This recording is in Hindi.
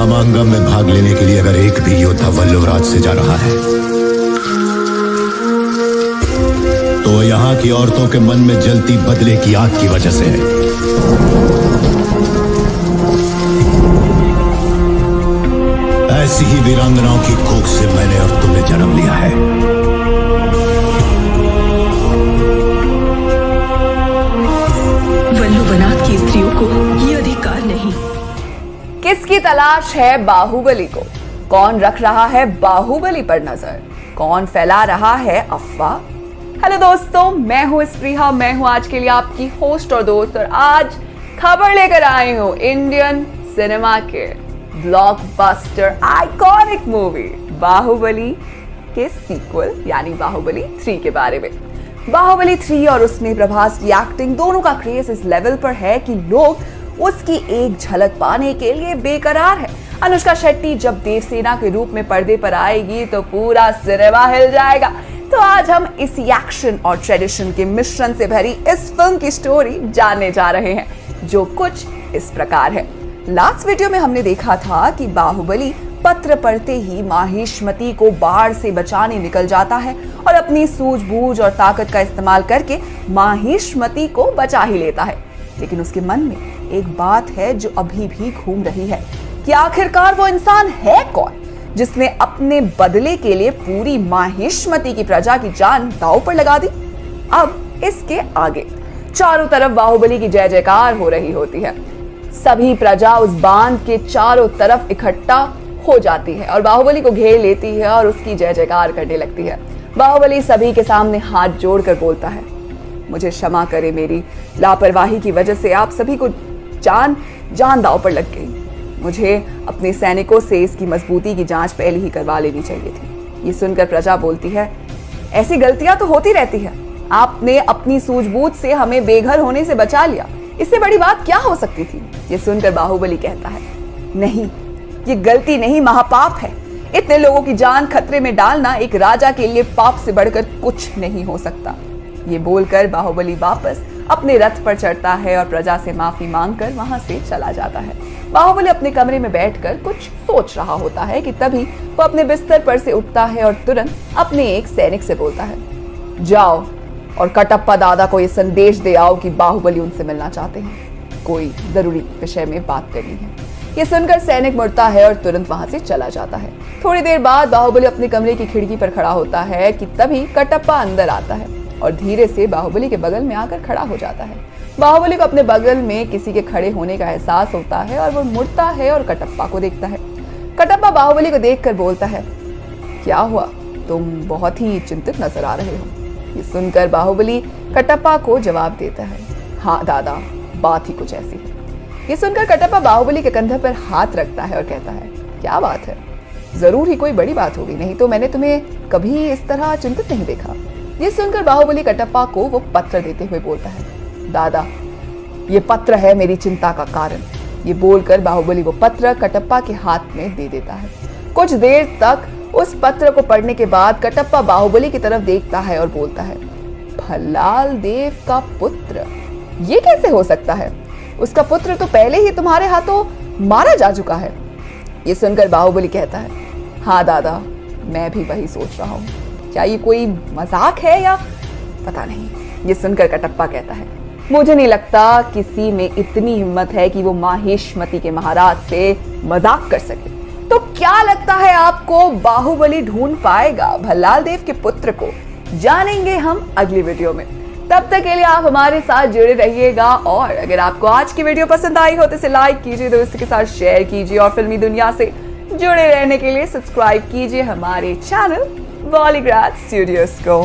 समागम में भाग लेने के लिए अगर एक भी योद्धा वल्लभराज से जा रहा है तो यहाँ की औरतों के मन में जलती बदले की आग की वजह से है। ऐसी ही वीरांगनाओं की कोख से मैंने और तुमने जन्म लिया है। वल्लभनाथ की स्त्रियों को ये अधिकार नहीं। किसकी तलाश है बाहुबली को? कौन रख रहा है बाहुबली पर नजर? कौन फैला रहा है अफवाह? हेलो दोस्तों, मैं हूं स्प्रिया, मैं हूं आज के लिए आपकी होस्ट और दोस्त, और आज खबर लेकर आई हूं इंडियन सिनेमा के ब्लॉकबस्टर आइकॉनिक मूवी बाहुबली के सीक्वल यानी बाहुबली 3 के बारे में। बाहुबली 3 और उसमें प्रभास की एक्टिंग दोनों का क्रेज इस लेवल पर है कि लोग उसकी एक झलक पाने के लिए बेकरार है। अनुष्का शेट्टी जब देवसेना के रूप में पर्दे पर आएगी तो पूरा सिनेमा हिल जाएगा। तो आज हम इसी एक्शन और ट्रेडिशन के मिश्रण से भरी इस फिल्म की स्टोरी जानने जा रहे हैं, जो कुछ इस प्रकार है। लास्ट वीडियो में हमने देखा था कि बाहुबली पत्र पढ़ते ही माहिष्मती को बाढ़ से बचाने निकल जाता है और अपनी सूझबूझ और ताकत का इस्तेमाल करके माहिष्मती को बचा ही लेता है। लेकिन उसके मन में एक बात है जो अभी भी घूम रही है कि आखिरकार वो इंसान है कौन जिसने अपने बदले के लिए पूरी माहिष्मती की प्रजा की जान दांव पर लगा दी। अब इसके आगे चारों तरफ बाहुबली की जय जयकार हो रही होती है। सभी प्रजा उस बांध के चारों तरफ इकट्ठा हो जाती है और बाहुबली को घेर लेती है और उसकी जय जयकार करने लगती है। बाहुबली सभी के सामने हाथ जोड़कर बोलता है, मुझे क्षमा करें, मेरी लापरवाही की वजह से आप सभी को जान दांव पर लग गई। मुझे अपने सैनिकों से इसकी मजबूती की जांच पहले ही करवा लेनी चाहिए थी। ये सुनकर प्रजा बोलती है, ऐसी गलतियां तो होती रहती है, आपने अपनी सूझबूझ से हमें बेघर होने से बचा लिया, इससे बड़ी बात क्या हो सकती थी। ये सुनकर बाहुबली कहता है, नहीं, ये गलती नहीं, महापाप है। इतने लोगों की जान खतरे में डालना एक राजा के लिए पाप से बढ़कर कुछ नहीं हो सकता। ये बोलकर बाहुबली वापस अपने रथ पर चढ़ता है और प्रजा से माफी मांगकर वहां से चला जाता है। बाहुबली अपने कमरे में बैठकर कुछ सोच रहा होता है कि तभी वो अपने बिस्तर पर से उठता है और तुरंत अपने एक सैनिक से बोलता है, जाओ और कटप्पा दादा को ये संदेश दे आओ कि बाहुबली उनसे मिलना चाहते हैं, कोई जरूरी विषय में बात करनी है। ये सुनकर सैनिक मुड़ता है और तुरंत वहां से चला जाता है। थोड़ी देर बाद बाहुबली अपने कमरे की खिड़की पर खड़ा होता है कि तभी कटप्पा अंदर आता है और धीरे से बाहुबली के बगल में आकर खड़ा हो जाता है। बाहुबली को अपने बगल में किसी के खड़े होने का एहसास होता है और वो मुड़ता है और कटप्पा को देखता है। कटप्पा बाहुबली को देखकर बोलता है, क्या हुआ, तुम बहुत ही चिंतित नजर आ रहे हो। ये सुनकर बाहुबली कटप्पा को जवाब देता है, हाँ दादा, बात ही कुछ ऐसी है। ये सुनकर कटप्पा बाहुबली के कंधे पर हाथ रखता है और कहता है, क्या बात है, जरूर ही कोई बड़ी बात होगी, नहीं तो मैंने तुम्हें कभी इस तरह चिंतित नहीं देखा। ये सुनकर बाहुबली कटप्पा को वो पत्र देते हुए बोलता है, दादा, ये पत्र है मेरी चिंता का कारण। ये बोलकर बाहुबली वो पत्र कटप्पा के हाथ में दे देता है। कुछ देर तक उस पत्र को पढ़ने के बाद कटप्पा बाहुबली की तरफ देखता है और बोलता है, भल्लाल देव का पुत्र, ये कैसे हो सकता है? उसका पुत्र तो पहले ही तुम्हारे हाथों मारा जा चुका है। ये सुनकर बाहुबली कहता है, हाँ दादा, मैं भी वही सोच रहा हूँ, क्या ये कोई मजाक है या पता नहीं। ये सुनकर कटप्पा कहता है, मुझे नहीं लगता किसी में इतनी हिम्मत है कि वो माहिष्मती के महाराज से मजाक कर सके। तो क्या लगता है आपको, बाहुबली ढूंढ पाएगा भल्लाल देव के पुत्र को? जानेंगे हम अगली वीडियो में। तब तक के लिए आप हमारे साथ जुड़े रहिएगा, और अगर आपको आज की वीडियो पसंद आई हो तो इसे लाइक कीजिए, दोस्तों के साथ शेयर कीजिए, और फिल्मी दुनिया से जुड़े रहने के लिए सब्सक्राइब कीजिए हमारे चैनल बॉलीग्राज स्टूडियोज को।